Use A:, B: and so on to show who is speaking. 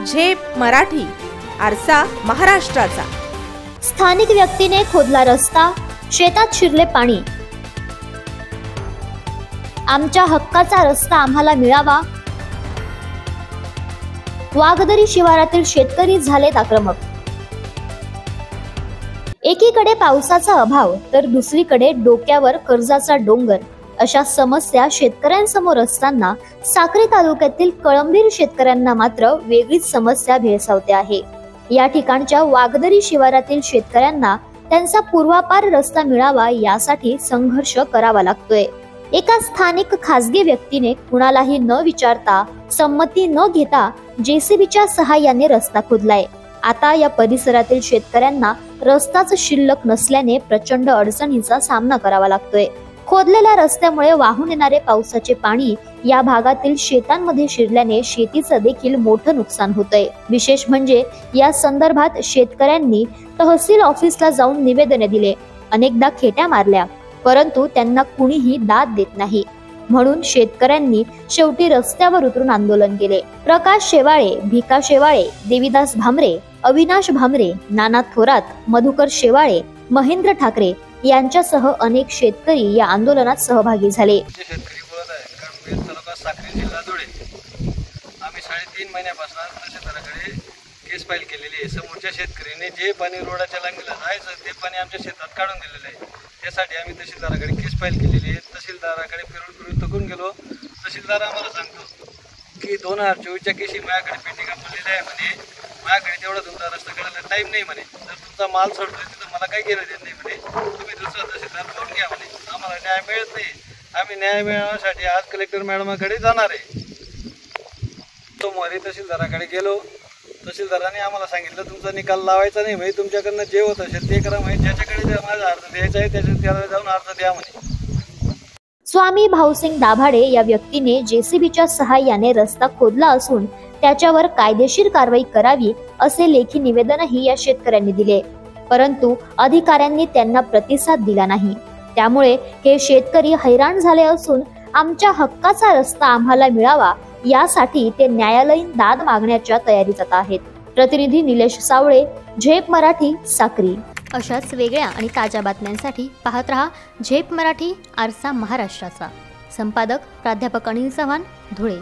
A: झेप मराठी, आरसा महाराष्ट्राचा।
B: स्थानिक व्यक्तीने खोदला रस्ता, शेतात शिरले पाणी। आमच्या हक्काचा रस्ता आम्हाला मिळावा। वागदरी शिवारातील शेतकरी झालेत आक्रमक। एकीकडे पावसाचा अभाव तर दुसरीकडे डोक्यावर कर्जाचा डोंगर अशा समस्या शेतकऱ्यांसमोर असताना साक्री तालुक्यातील कळंबीर शेतकऱ्यांना मात्र वेगळीच समस्या भेडसावते आहे। या ठिकाणच्या वागदरी शिवारातील शेतकऱ्यांना त्यांचा पूर्वापार रस्ता मिळावा यासाठी संघर्ष करावा लागतोय। एका स्थानिक खासगी व्यक्तीने कुणालाही न विचारता, संमती न घेता जेसीबीच्या सहाय्याने रस्ता खोदलाय। आता या परिसरातील शेतकऱ्यांना रस्ताच शिल्लक नसल्याने प्रचंड अडचणींचा सामना करावा लागतोय। खोदलेल्या रस्त्यामुळे वाहून येणारे पावसाचे पाणी या भागातील शेतांमध्ये शिरल्याने शेतीचं देखील मोठं नुकसान होतंय। विशेष म्हणजे या संदर्भात शेतकऱ्यांनी तहसील ऑफिसला जाऊन निवेदने दिले, अनेकदा खेट्या मारल्या, परंतु त्यांना कुणीही दाद देत नाही। म्हणून शेतकऱ्यांनी शेवटी रस्त्यावर उतरून आंदोलन केले। प्रकाश शेवाळे, भिका शेवाळे, देवीदास भामरे, अविनाश भामरे, नाना थोरात, मधुकर शेवाळे, महेंद्र ठाकरे यांच्यासह अनेक शेतकरी या आंदोलनात सहभागी झाले।
C: शेतकरी बोलत आहे कळंबीर तालुका साक्री जिल्हा धुळे। आम्ही 3.5 महिन्यापासून तहसीलदाराकडे केस फाईल केलेली आहे। समोरच्या शेतकऱ्यांनी जे पाणी रोडाच्या लांबीला जायचं ते पाणी आमच्या शेतात काढून दिलेलं आहे। त्यासाठी आम्ही तहसीलदाराकडे केस फाईल केलेली आहे। तहसीलदाराकडे फिरून थकून गेलो। तहसीलदार आम्हाला सांगतो की 2024च्या केशी माझ्याकडे पेंडिंग पडलेली आहे म्हणे, माझ्याकडे तेवढा तुमचा रस्ता काढायला टाईम नाही म्हणे, जर तुमचा माल सोडतोय तर मला काही घेणं देत नाही म्हणे, तुम्ही दुसरा तहसीलदार पाहून घ्या म्हणे। आम्हाला न्याय मिळत नाही। आम्ही न्याय मिळवण्यासाठी आज कलेक्टर मॅडमाकडे जाणार आहे। सोमवारी तहसीलदाराकडे गेलो। तहसीलदारांनी आम्हाला सांगितलं तुमचा निकाल लावायचा नाही म्हणे, तुमच्याकडनं जे होत असेल ते करा म्हणे, ज्याच्याकडे माझा अर्ज द्यायचा आहे त्याला जाऊन अर्ज द्या म्हणे।
B: स्वामी भाऊसिंग दाभाडे या व्यक्तीने जेसीबीच्या सहाय्याने रस्ता खोदला असून त्याच्यावर कायदेशीर कारवाई करावी असे लेखी निवेदनही या शेतकऱ्यांनी दिले, परंतु अधिकाऱ्यांनी त्यांना प्रतिसाद दिला नाही। त्यामुळे हे शेतकरी हैराण झाले असून आमच्या हक्काचा रस्ता आम्हाला मिळावा यासाठी ते न्यायालयीन दाद मागण्याच्या तयारीत आहेत। प्रतिनिधी निलेश सावळे, झेप मराठी, साक्री। अशाच वेगळ्या आणि ताज्या बातम्यांसाठी पाहत रहा झेप मराठी, आरसा महाराष्ट्राचा। संपादक प्राध्यापक अनिल चव्हाण, धुळे।